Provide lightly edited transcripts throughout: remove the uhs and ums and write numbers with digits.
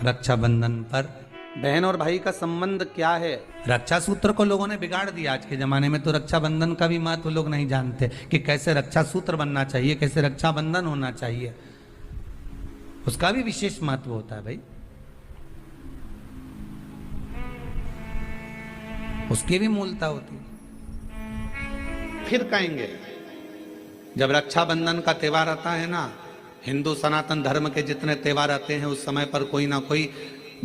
रक्षाबंधन पर। बहन और भाई का संबंध क्या है? रक्षा सूत्र को लोगों ने बिगाड़ दिया। आज के जमाने में तो रक्षाबंधन का भी महत्व लोग नहीं जानते कि कैसे रक्षा सूत्र बनना चाहिए, कैसे रक्षाबंधन होना चाहिए। उसका भी विशेष महत्व होता है भाई, उसकी भी मूलता होती है। फिर कहेंगे जब रक्षाबंधन का त्योहार आता है ना, हिंदू सनातन धर्म के जितने त्योहार आते हैं उस समय पर कोई ना कोई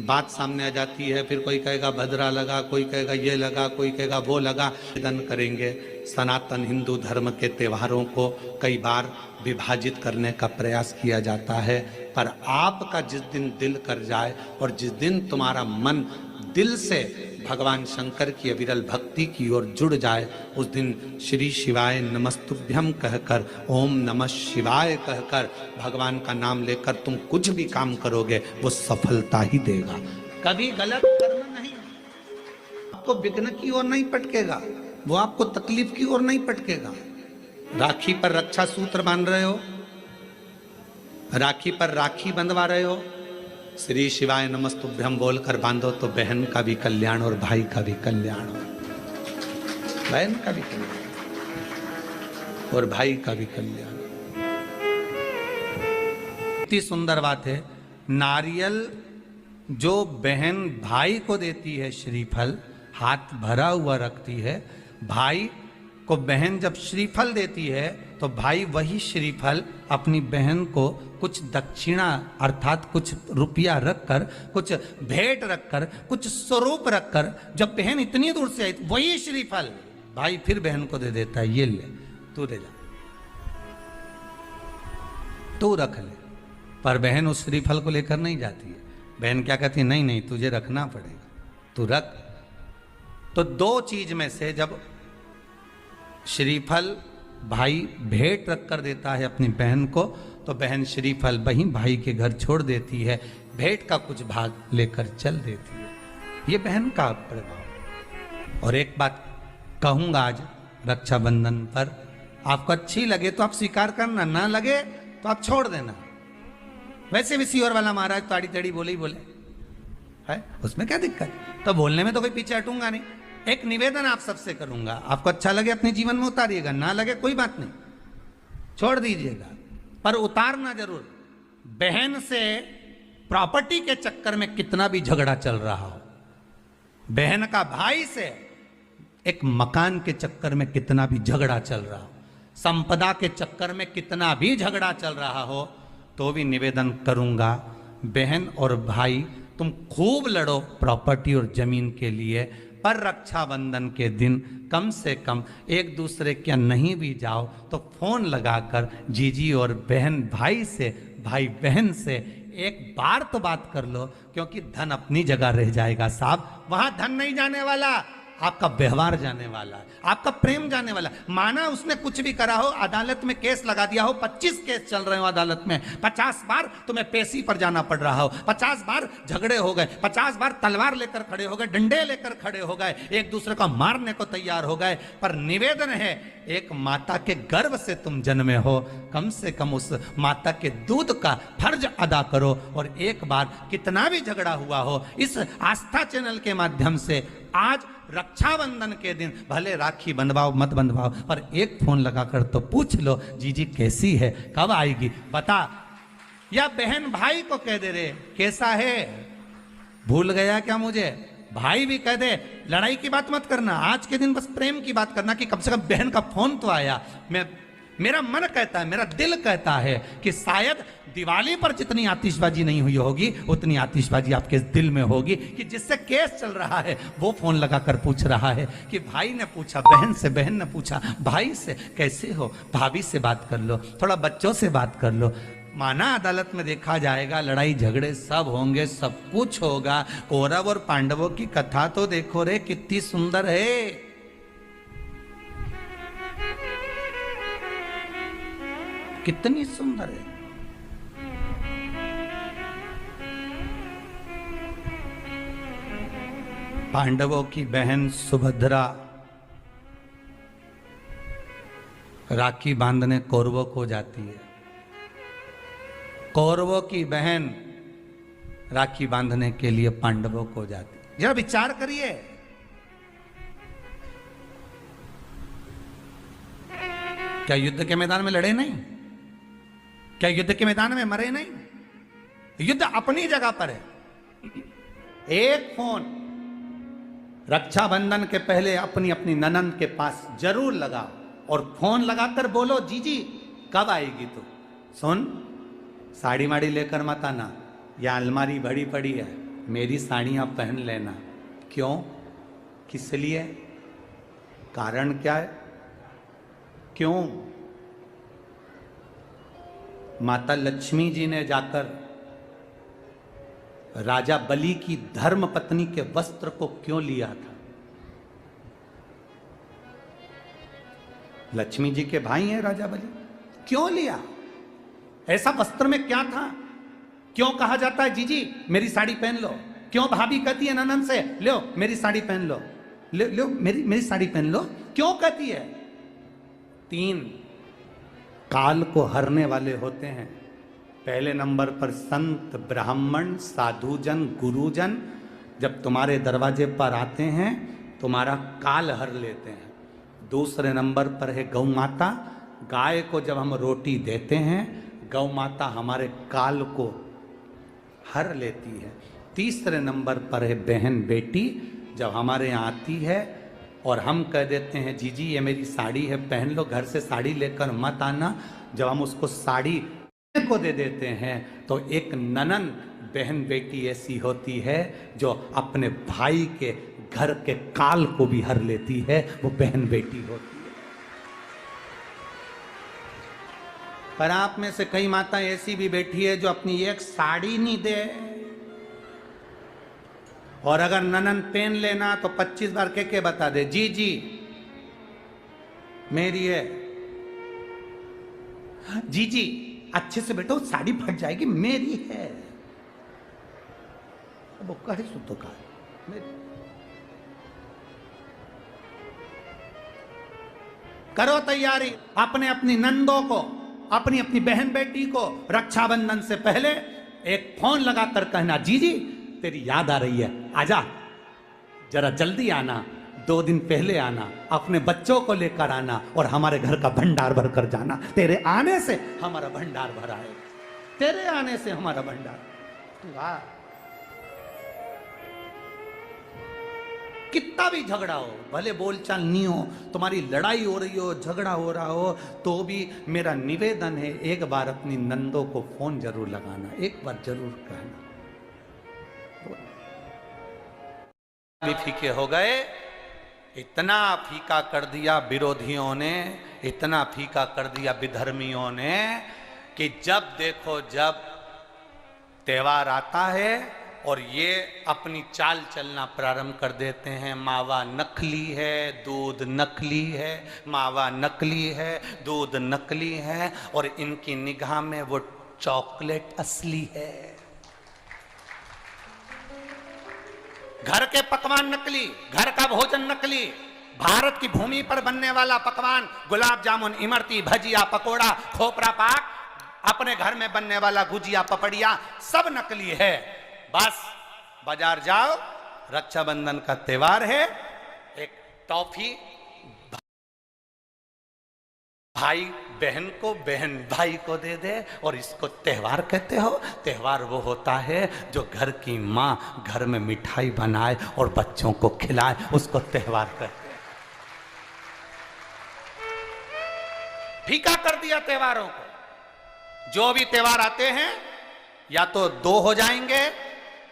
बात सामने आ जाती है। फिर कोई कहेगा भद्रा लगा, कोई कहेगा ये लगा, कोई कहेगा वो लगा। निवेदन करेंगे, सनातन हिंदू धर्म के त्योहारों को कई बार विभाजित करने का प्रयास किया जाता है, पर आपका जिस दिन दिल कर जाए और जिस दिन तुम्हारा मन दिल से भगवान शंकर की अविरल भक्ति की ओर जुड़ जाए, उस दिन श्री शिवाय नमस्तुभ्यम कहकर, ओम नमः शिवाय कहकर भगवान का नाम लेकर तुम कुछ भी काम करोगे वो सफलता ही देगा। कभी गलत कर्म नहीं, आपको विघ्न की ओर नहीं पटकेगा, वो आपको तकलीफ की ओर नहीं पटकेगा। राखी पर रक्षा सूत्र बांध रहे हो, राखी पर राखी बंधवा रहे हो, श्री शिवाय नमस्तुभ्यम बोलकर बांधो तो बहन का भी कल्याण और भाई का भी कल्याण हो, बहन का भी कल्याण और भाई का भी कल्याण। इतनी सुंदर बात है, नारियल जो बहन भाई को देती है श्रीफल, हाथ भरा हुआ रखती है, भाई को बहन जब श्रीफल देती है तो भाई वही श्रीफल अपनी बहन को कुछ दक्षिणा अर्थात कुछ रुपया रखकर, कुछ भेंट रखकर, कुछ स्वरूप रखकर, जब बहन इतनी दूर से आई वही श्रीफल भाई फिर बहन को दे देता है, ये ले तू ले जा, तू रख ले। पर बहन उस श्रीफल को लेकर नहीं जाती है। बहन क्या कहती है, नहीं नहीं तुझे रखना पड़ेगा, तू रख। तो दो चीज में से जब श्रीफल भाई भेंट रख कर देता है अपनी बहन को, तो बहन श्रीफल वहीं भाई के घर छोड़ देती है, भेंट का कुछ भाग लेकर चल देती है। ये बहन का प्रभाव। और एक बात कहूंगा आज रक्षाबंधन पर, आपको अच्छी लगे तो आप स्वीकार करना, ना लगे तो आप छोड़ देना। वैसे भी सीहोर वाला महाराज ताड़ी तड़ी बोले ही बोले है, उसमें क्या दिक्कत? तो बोलने में तो कोई पीछे हटूंगा नहीं। एक निवेदन आप सबसे करूंगा, आपको अच्छा लगे अपने जीवन में उतारिएगा, ना लगे कोई बात नहीं, छोड़ दीजिएगा, पर उतारना जरूर। बहन से प्रॉपर्टी के चक्कर में कितना भी झगड़ा चल रहा हो, बहन का भाई से एक मकान के चक्कर में कितना भी झगड़ा चल रहा हो, संपदा के चक्कर में कितना भी झगड़ा चल रहा हो, तो भी निवेदन करूंगा, बहन और भाई तुम खूब लड़ो प्रॉपर्टी और जमीन के लिए, पर रक्षाबंधन के दिन कम से कम एक दूसरे के नहीं भी जाओ तो फोन लगाकर जीजी और बहन भाई से, भाई बहन से एक बार तो बात कर लो, क्योंकि धन अपनी जगह रह जाएगा साहब, वहां धन नहीं जाने वाला, आपका व्यवहार जाने वाला है, आपका प्रेम जाने वाला। माना उसने कुछ भी करा हो, अदालत में केस लगा दिया हो, 25 केस चल रहे हो अदालत में, 50 बार तुम्हें पेशी पर जाना पड़ रहा हो, 50 बार झगड़े हो गए, 50 बार तलवार लेकर खड़े हो गए, डंडे लेकर खड़े हो गए, एक दूसरे को मारने को तैयार हो गए, पर निवेदन है एक माता के गर्भ से तुम जन्मे हो, कम से कम उस माता के दूध का फर्ज अदा करो। और एक बार कितना भी झगड़ा हुआ हो, इस आस्था चैनल के माध्यम से आज रक्षाबंधन के दिन भले राखी बंधवाओ मत बंधवाओ, पर एक फोन लगाकर तो पूछ लो जीजी कैसी है, कब आएगी बता, या बहन भाई को कह दे रे कैसा है, भूल गया क्या मुझे, भाई भी कह दे। लड़ाई की बात मत करना, आज के दिन बस प्रेम की बात करना कि कम से कम बहन का फोन तो आया। मेरा मन कहता है, मेरा दिल कहता है कि शायद दिवाली पर जितनी आतिशबाजी नहीं हुई होगी उतनी आतिशबाजी आपके दिल में होगी, कि जिससे केस चल रहा है वो फोन लगाकर पूछ रहा है कि भाई ने पूछा बहन से, बहन ने पूछा भाई से कैसे हो, भाभी से बात कर लो, थोड़ा बच्चों से बात कर लो। माना अदालत में देखा जाएगा, लड़ाई झगड़े सब होंगे, सब कुछ होगा, कौरव और पांडवों की कथा तो देखो रे कितनी सुंदर है, कितनी सुंदर है। पांडवों की बहन सुभद्रा राखी बांधने कौरवों को जाती है, कौरवों की बहन राखी बांधने के लिए पांडवों को जाती। जरा विचार करिए, क्या युद्ध के मैदान में लड़े नहीं? क्या युद्ध के मैदान में मरे नहीं? युद्ध अपनी जगह पर है। एक फोन रक्षाबंधन के पहले अपनी अपनी ननंद के पास जरूर लगाओ और फोन लगाकर बोलो, जीजी कब आएगी तू? सुन, साड़ी माड़ी लेकर मत आना, या अलमारी भरी पड़ी है, मेरी साड़ियां पहन लेना। क्यों? किस लिए? कारण क्या है? क्यों? माता लक्ष्मी जी ने जाकर राजा बलि की धर्म पत्नी के वस्त्र को क्यों लिया था? लक्ष्मी जी के भाई हैं राजा बलि, क्यों लिया? ऐसा वस्त्र में क्या था? क्यों कहा जाता है जीजी मेरी साड़ी पहन लो? क्यों भाभी कहती है ननंद से, लो मेरी साड़ी पहन लो, लो मेरी साड़ी पहन लो? क्यों कहती है? 3 काल को हरने वाले होते हैं। पहले नंबर पर संत, ब्राह्मण, साधुजन, गुरुजन जब तुम्हारे दरवाजे पर आते हैं तुम्हारा काल हर लेते हैं। दूसरे नंबर पर है गौ माता। गाय को जब हम रोटी देते हैं गौ माता हमारे काल को हर लेती है। तीसरे नंबर पर है बहन बेटी, जब हमारे यहाँ आती है और हम कह देते हैं जीजी ये मेरी साड़ी है पहन लो, घर से साड़ी लेकर मत आना, जब हम उसको साड़ी को दे देते हैं तो एक ननन बहन बेटी ऐसी होती है जो अपने भाई के घर के काल को भी हर लेती है, वो बहन बेटी होती है। पर आप में से कई माता ऐसी भी बैठी है जो अपनी एक साड़ी नहीं दे, और अगर ननन पहन लेना तो 25 बार के बता दे, जी जी मेरी है, जी जी अच्छे से बैठो साड़ी फट जाएगी, मेरी है। वो कहे सुतो का करो तैयारी, अपने अपनी नंदों को, अपनी अपनी बहन बेटी को रक्षाबंधन से पहले एक फोन लगाकर कहना, जी जी तेरी याद आ रही है, आजा जरा जल्दी आना, 2 दिन पहले आना, अपने बच्चों को लेकर आना और हमारे घर का भंडार भर कर जाना। तेरे आने से हमारा भंडार भरा है, तेरे आने से हमारा भंडार। वाह, कितना भी झगड़ा हो, भले बोलचाल नहीं हो, तुम्हारी लड़ाई हो रही हो, झगड़ा हो रहा हो, तो भी मेरा निवेदन है एक बार अपनी नंदों को फोन जरूर लगाना, एक बार जरूर कहना। भी फीके हो गए, इतना फीका कर दिया विरोधियों ने, इतना फीका कर दिया विधर्मियों ने कि जब देखो जब त्योहार आता है और ये अपनी चाल चलना प्रारंभ कर देते हैं। मावा नकली है, दूध नकली है, मावा नकली है, दूध नकली है, और इनकी निगाह में वो चॉकलेट असली है। घर के पकवान नकली, घर का भोजन नकली, भारत की भूमि पर बनने वाला पकवान, गुलाब जामुन, इमरती, भजिया, पकोड़ा, खोपरा पाक, अपने घर में बनने वाला गुजिया, पपड़िया, सब नकली है। बस बाजार जाओ, रक्षाबंधन का त्योहार है, एक टॉफी भाई बहन को, बहन भाई को दे दे, और इसको त्योहार कहते हो। त्योहार वो होता है जो घर की माँ घर में मिठाई बनाए और बच्चों को खिलाए, उसको त्योहार कहते हैं। फीका कर दिया त्योहारों को। जो भी त्योहार आते हैं या तो 2 हो जाएंगे,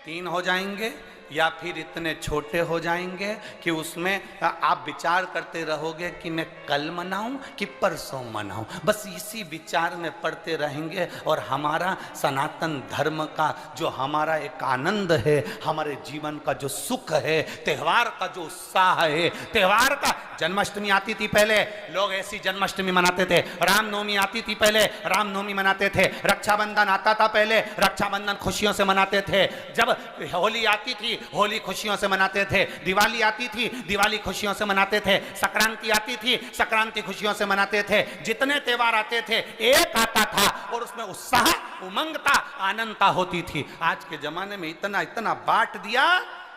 3 हो जाएंगे, या फिर इतने छोटे हो जाएंगे कि उसमें आप विचार करते रहोगे कि मैं कल मनाऊं कि परसों मनाऊं। बस इसी विचार में पड़ते रहेंगे, और हमारा सनातन धर्म का जो हमारा एक आनंद है, हमारे जीवन का जो सुख है, त्योहार का जो उत्साह है, त्योहार का, जन्माष्टमी आती थी पहले लोग ऐसी जन्माष्टमी मनाते थे, रामनवमी आती थी पहले रामनवमी मनाते थे, रक्षाबंधन आता था पहले रक्षाबंधन खुशियों से मनाते थे, जब होली आती थी होली खुशियों से मनाते थे, दिवाली आती थी, दिवाली खुशियों से मनाते थे, संक्रांति आती थी, संक्रांति खुशियों से मनाते थे। जितने त्योहार आते थे एक आता था और उसमें उत्साह, उमंगता, आनंदता होती थी। आज के जमाने में इतना इतना बांट दिया,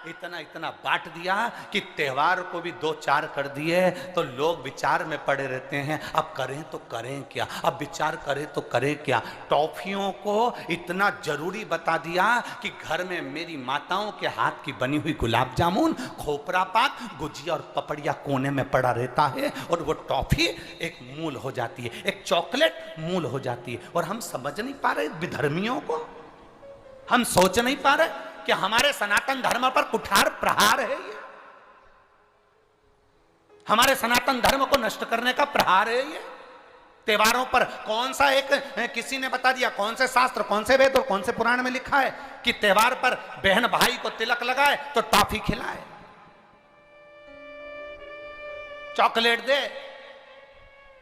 इतना इतना बांट दिया कि त्योहार को भी 2-4 कर दिए तो लोग विचार में पड़े रहते हैं। अब करें तो करें क्या, अब विचार करें तो करें क्या। टॉफियों को इतना जरूरी बता दिया कि घर में मेरी माताओं के हाथ की बनी हुई गुलाब जामुन, खोपरा पाक, गुजिया और पपड़िया कोने में पड़ा रहता है और वो टॉफी एक मूल हो जाती है, एक चॉकलेट मूल हो जाती है। और हम समझ नहीं पा रहे विधर्मियों को, हम सोच नहीं पा रहे कि हमारे सनातन धर्म पर कुठार प्रहार है ये, हमारे सनातन धर्म को नष्ट करने का प्रहार है ये। त्योहारों पर कौन सा एक किसी ने बता दिया, कौन से शास्त्र, कौन से वेद और कौन से पुराण में लिखा है कि त्योहार पर बहन भाई को तिलक लगाए तो टॉफी खिलाए, चॉकलेट दे।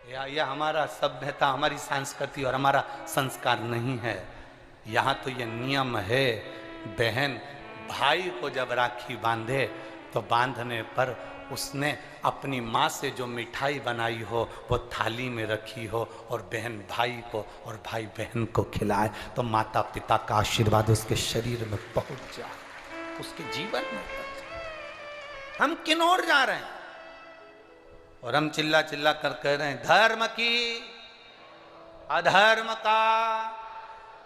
यह हमारा सभ्यता, हमारी संस्कृति और हमारा संस्कार नहीं है। यहां तो यह नियम है, बहन भाई को जब राखी बांधे तो बांधने पर उसने अपनी माँ से जो मिठाई बनाई हो वो थाली में रखी हो और बहन भाई को और भाई बहन को खिलाए तो माता पिता का आशीर्वाद उसके शरीर में पहुंच जाए, उसके जीवन में पहुंच जाए। हम किन ओर जा रहे हैं? और हम चिल्ला चिल्ला कर कह रहे हैं धर्म की अधर्म का,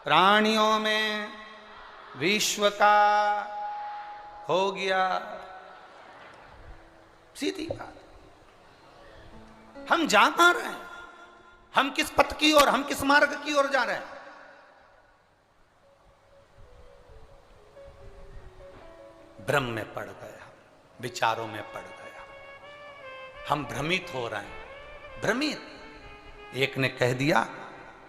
प्राणियों में विश्व का हो गया। सीधी बात। हम जा कहां रहे हैं? हम किस पथ की ओर, हम किस मार्ग की ओर जा रहे हैं? भ्रम में पड़ गया, विचारों में पड़ गया, हम भ्रमित हो रहे हैं, भ्रमित। एक ने कह दिया,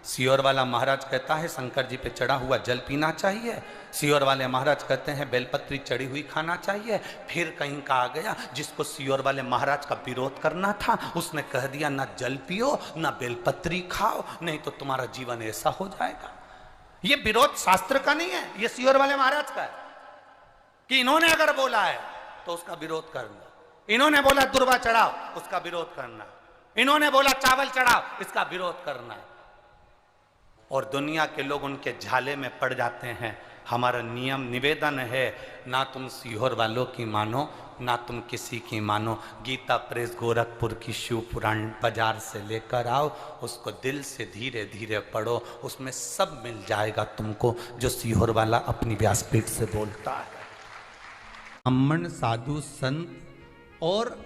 सियोर वाला महाराज कहता है शंकर जी पे चढ़ा हुआ जल पीना चाहिए, सियोर वाले महाराज कहते हैं बेलपत्री चढ़ी हुई खाना चाहिए। फिर कहीं का आ गया जिसको सियोर वाले महाराज का विरोध करना था, उसने कह दिया ना जल पियो ना बेलपत्री खाओ, नहीं तो तुम्हारा जीवन ऐसा हो जाएगा। ये विरोध शास्त्र का नहीं है, ये सियोर वाले महाराज का है कि इन्होंने अगर बोला है तो उसका विरोध करना, इन्होंने बोला दुर्वा चढ़ाओ उसका विरोध करना, इन्होंने बोला चावल चढ़ाओ इसका विरोध करना। और दुनिया के लोग उनके झाले में पड़ जाते हैं। हमारा नियम निवेदन है, ना तुम सीहोर वालों की मानो ना तुम किसी की मानो। गीता प्रेस गोरखपुर की शिव पुराण बाजार से लेकर आओ, उसको दिल से धीरे धीरे पढ़ो, उसमें सब मिल जाएगा तुमको जो सीहोर वाला अपनी व्यासपीठ से बोलता है। ब्राह्मण, साधु, संत और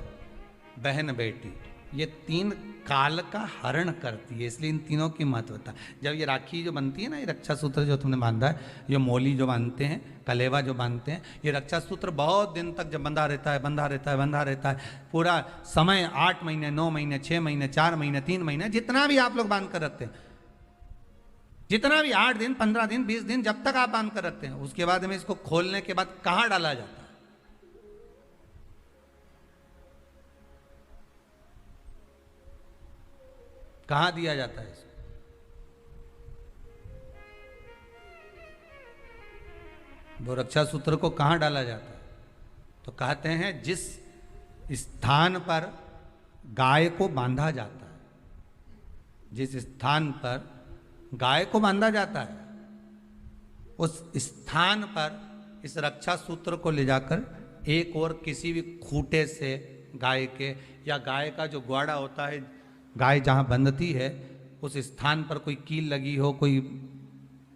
बहन बेटी, ये 3 काल का हरण करती है, इसलिए इन तीनों की महत्वता। जब ये राखी जो बनती है ना, ये रक्षा सूत्र जो तुमने बांधा है, ये मोली जो बांधते हैं, कलेवा जो बांधते हैं, ये रक्षा सूत्र बहुत दिन तक जब बंधा रहता है, बंधा रहता है, बंधा रहता है, पूरा समय 8 महीने, 9 महीने, 6 महीने, 4 महीने, 3 महीने, जितना भी आप लोग बांध कर रखते हैं, जितना भी 8 दिन, 15 दिन, 20 दिन, जब तक आप बांध कर रखते हैं, उसके बाद में इसको खोलने के बाद कहाँ डाला जाता है? कहां दिया जाता है इसको? वो रक्षा सूत्र को कहां डाला जाता है? तो कहते हैं जिस स्थान पर गाय को बांधा जाता है, जिस स्थान पर गाय को बांधा जाता है, उस स्थान पर इस रक्षा सूत्र को ले जाकर एक और किसी भी खूंटे से गाय के, या गाय का जो ग्वाड़ा होता है, गाय जहाँ बंधती है उस स्थान पर कोई कील लगी हो, कोई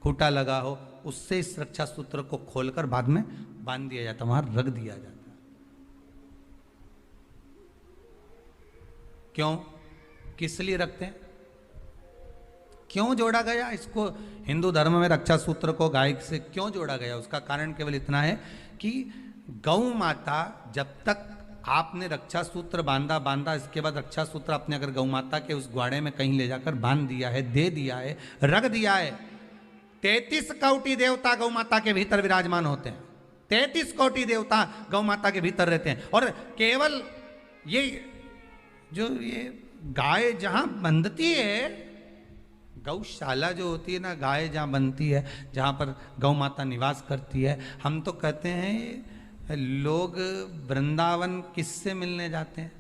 खूंटा लगा हो, उससे इस रक्षा सूत्र को खोलकर बाद में बांध दिया जाता, वहां रख दिया जाता। क्यों, किस लिए रखते हैं, क्यों जोड़ा गया इसको? हिंदू धर्म में रक्षा सूत्र को गाय से क्यों जोड़ा गया? उसका कारण केवल इतना है कि गौ माता, जब तक आपने रक्षा सूत्र बांधा, इसके बाद रक्षा सूत्र आपने अगर गौ माता के उस ग्वाड़े में कहीं ले जाकर बांध दिया है, दे दिया है, रख दिया है, 33 कोटि देवता गौ माता के भीतर विराजमान होते हैं, 33 कोटि देवता गौ माता के भीतर रहते हैं। और केवल ये जो ये गाय जहां बंधती है, गौशाला जो होती है ना, गाय जहां बनती है, जहां पर गौ माता निवास करती है, हम तो कहते हैं लोग वृंदावन किससे मिलने जाते हैं?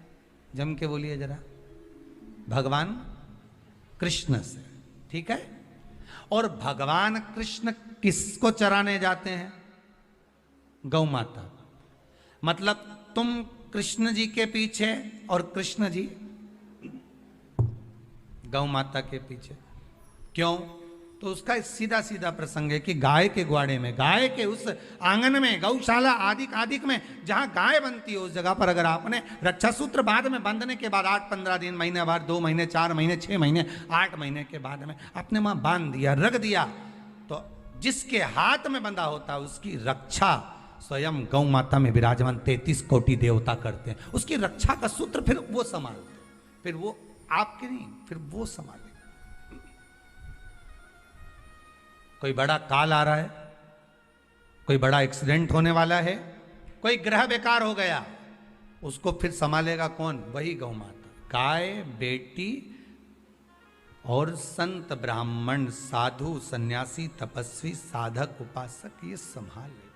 जम के बोलिए जरा। भगवान कृष्ण से, ठीक है। और भगवान कृष्ण किसको चराने जाते हैं? गौ माता। मतलब तुम कृष्ण जी के पीछे और कृष्ण जी गौ माता के पीछे। क्यों? तो उसका सीधा सीधा प्रसंग है कि गाय के ग्वाड़े में, गाय के उस आंगन में, गौशाला आदि में जहां गाय बनती है, उस जगह पर अगर आपने रक्षा सूत्र बाद में बंधने के बाद 8-15 दिन, महीने बाद, 2 महीने, 4 महीने, 6 महीने, 8 महीने के बाद में आपने वहां बांध दिया, रख दिया, तो जिसके हाथ में बंधा होता है उसकी रक्षा स्वयं गौ माता में विराजमान 33 कोटि देवता करते हैं। उसकी रक्षा का सूत्र फिर वो संभालते, फिर वो आपके नहीं, फिर वो संभाले। कोई बड़ा काल आ रहा है, कोई बड़ा एक्सीडेंट होने वाला है, कोई ग्रह बेकार हो गया, उसको फिर संभालेगा कौन? वही गौ माता। गाय, बेटी और संत, ब्राह्मण, साधु, सन्यासी, तपस्वी, साधक, उपासक ये संभाल ले।